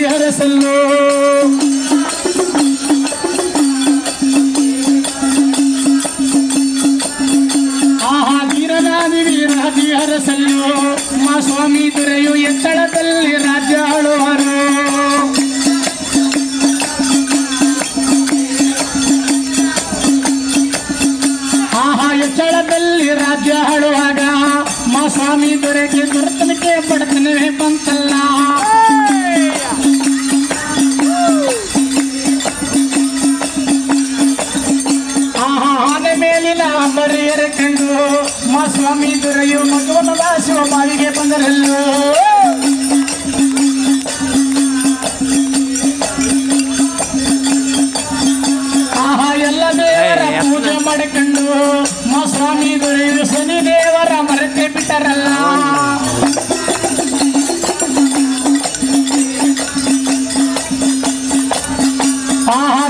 ರಾಜಿ ಹರಸಲ್ಲೋ ಆಹಾ ವೀರನಾದಿ ವೀರಾದಿ ಹರಸಲ್ಲೋ ಮಾ ಸ್ವಾಮಿ ದೊರೆಯು ಎತ್ತಳದಲ್ಲಿ ರಾಜ್ಯ ಆಳುವರು ಎಚ್ಚಳದಲ್ಲಿ ರಾಜ್ಯ ಆಳುವಾಗ ಮಾ ಸ್ವಾಮಿ ದೊರೆಗೆ ದೊರೆತನಕ್ಕೆ ಬಡತನವೇ ಬಂತಲ್ಲ ಆನೆ ಮೇಲಿನ ಬರೆಯರೆ ಕಂಡು ಮಾ ಸ್ವಾಮಿ ದೊರೆಯು ಮಗುವನ ಶಿವಮಾವಿಗೆ ಬಂದರಲ್ಲೋ ಎಲ್ಲ ದೇವರ ಪೂಜೆ ಮಾಡಿಕೊಂಡು ಮಾ ಸ್ವಾಮಿ ದೊರೆಯು ಶನಿ ದೇವರ ಮರೆತೆ ಬಿಟ್ಟರಲ್ಲ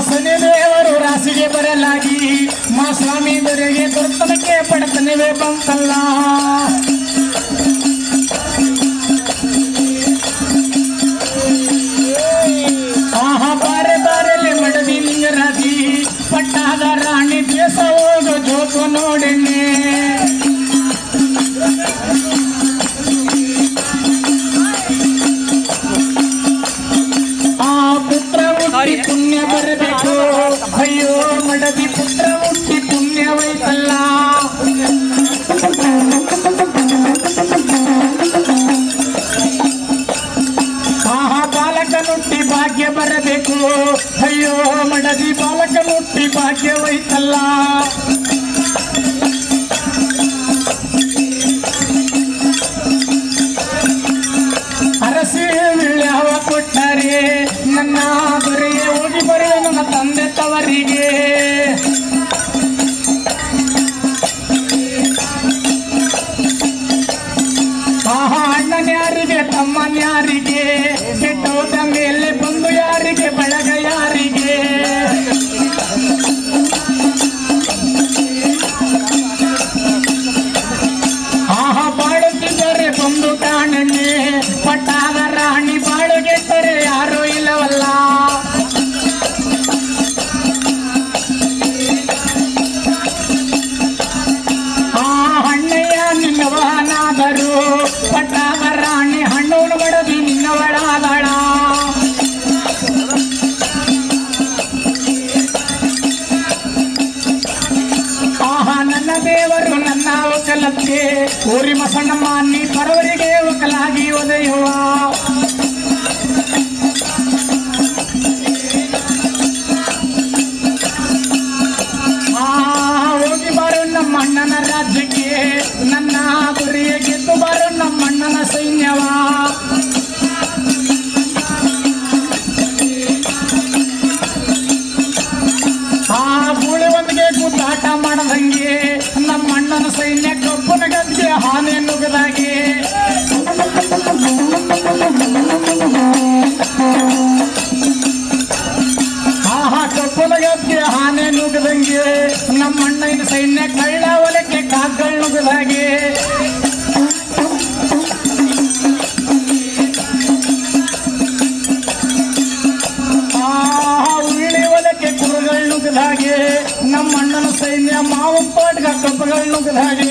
ಶನಿ ದೇವರು ರಾಶಿಗೆ ಬರಲಾಗಿ ಮಾ ಸ್ವಾಮಿ ದೊರೆಗೆ ದೊರೆತನಕ್ಕೆ ಬಡತನವೇ ಬಂತಲ್ಲ ಪಟ್ಟಾದ ರಾಣಿ ದೇಶ ಹೋಗೋ ಜೋತು ನೋಡೆಣ್ಣೆ ಆ ಪುತ್ರ ಹುಟ್ಟಿ ಪುಣ್ಯ ಬರಬೇಕು ಅಯ್ಯೋ ಮಡದಿ ಪುತ್ರ ಹುಟ್ಟಿ ಪುಣ್ಯವೈತಲ್ಲ ಬಾಲಕನುಟ್ಟಿ ಭಾಗ್ಯ ಬರಬೇಕು ಅಯ್ಯೋ ಮಡದಿ ಬಾಲಕನುಟ್ಟಿ ಭಾಗ್ಯವೈತಲ್ಲ ಅರಸಿ ವಿಳ್ಯಾವ ಕೊಟ್ಟರೆ ನನ್ನ ದೊರೆಗೆ ಹೋಗಿ ಬರೆಯ ನನ್ನ ತಂದೆ ತವರಿಗೆ ಅಣ್ಣನ್ಯಾರಿಗೆ ತಮ್ಮನ್ಯಾರಿಗೆ ಕೆಟ್ಟೋದ ಮೇಲೆ ಬಂದು ಯಾರಿಗೆ ಬಳಗ ಯಾರಿಗೆ ಬಾಳುತ್ತಿದ್ದರೆ ಬಂದು ಕಾಣಣ್ಣೆ ಪಟ್ಟಾದ ರಾಣಿ ಬಾಳುಗೆಟ್ಟರೆ ಯಾರೂ ಇಲ್ಲವಲ್ಲ ಅಣ್ಣಯ್ಯ ನಿನ್ನವನಾದರು ಪಟ್ಟಾದ ರಾಣಿ ಹಣ್ಣೋಣ ಮಡದಿ ನಿನ್ನವಳಾದಳ ನನ್ನ ದೇವರು ನನ್ನ ಒಕ್ಕಲಕ್ಕೆ ಊರಿ ಮಸಣ್ಣಮ್ಮ ನೀ ಪರವರಿಗೆ ಒಕ್ಕಲಾಗಿ ಒದೆಯುವ ಹೋಗಿ ಬಾರು ನಮ್ಮ ಅಣ್ಣನ ರಾಜ್ಯಕ್ಕೆ ನನ್ನ ಗುರಿಯ ಗೆದ್ದು ಬಾರು ನಮ್ಮ ಅಣ್ಣನ ಸೈನ್ಯವ ಗೂಳಿ ಒಂದಿಗೆ ಕೂತಾಟ ಮಾಡದಂಗೆ ನಮ್ಮ ಅಣ್ಣನ ಸೈನ್ಯ ಕಬ್ಬನ ಗದ್ದೆ ಹಾನೆ ನುಗ್ಗದಾಗೆ ಕಬ್ಬನ ಗದ್ದೆ ಹಾನೆ ನುಗ್ಗದಂಗೆ ನಮ್ಮ ಅಣ್ಣನ ಸೈನ್ಯ ಕಳ್ಳ ಹೊಲಕ್ಕೆ ಕಾಗ್ಗಳು ನುಗ್ಗದಾಗೆ ಕುರುಗಳು ನುಗ್ಗದ ಹಾಗೆ ನಮ್ಮ ಅಣ್ಣನ ಸೈನ್ಯ ಮಾವಂಪಾಟ್ಗ ಕಬ್ಬಗಳು ನುಗ್ಗದ ಹಾಗೆ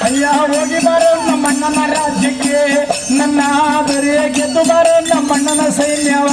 ಅಯ್ಯ ಹೋಗಿ ಬಾರೋ ನಮ್ಮ ಅಣ್ಣನ ರಾಜ್ಯಕ್ಕೆ ನನ್ನ ದೊರೆ ಗೆದ್ದು ಬಾರೋ ನಮ್ಮ ಅಣ್ಣನ ಸೈನ್ಯವ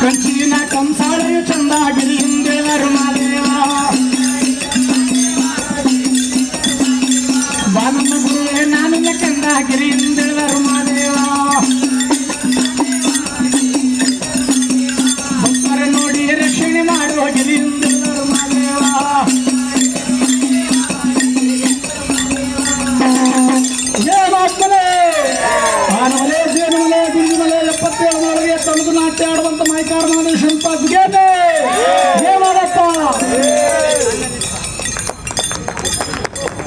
ಕಂಚಿನ ಕಂಸಾಳೆಯು ಚಂದಾಗಿರಿ ಹಿಂದೇವರು ಮಾದೇವ ಬಾಲಮ್ಮ ಗುರುವೆ ನಾನು ಕಂದಾಗಿರಿ ಹಿಂದೇವರು ಮಾದೇವ ಭಕ್ತರ ನೋಡಿ ರಕ್ಷಣೆ ಮಾಡುವ ಗಿರಿ ಹಿಂದೇವರು ಮಾದೇವ ಏನಾಗ್ತದೆ ಬಾನಮಲೆ ಜೇನುಮಲೆ ಗುಂಜುಮಲೆ 77 ಮಾಳಿಗೆ ತನದು ನಾಟ್ಯ ಆಡುವ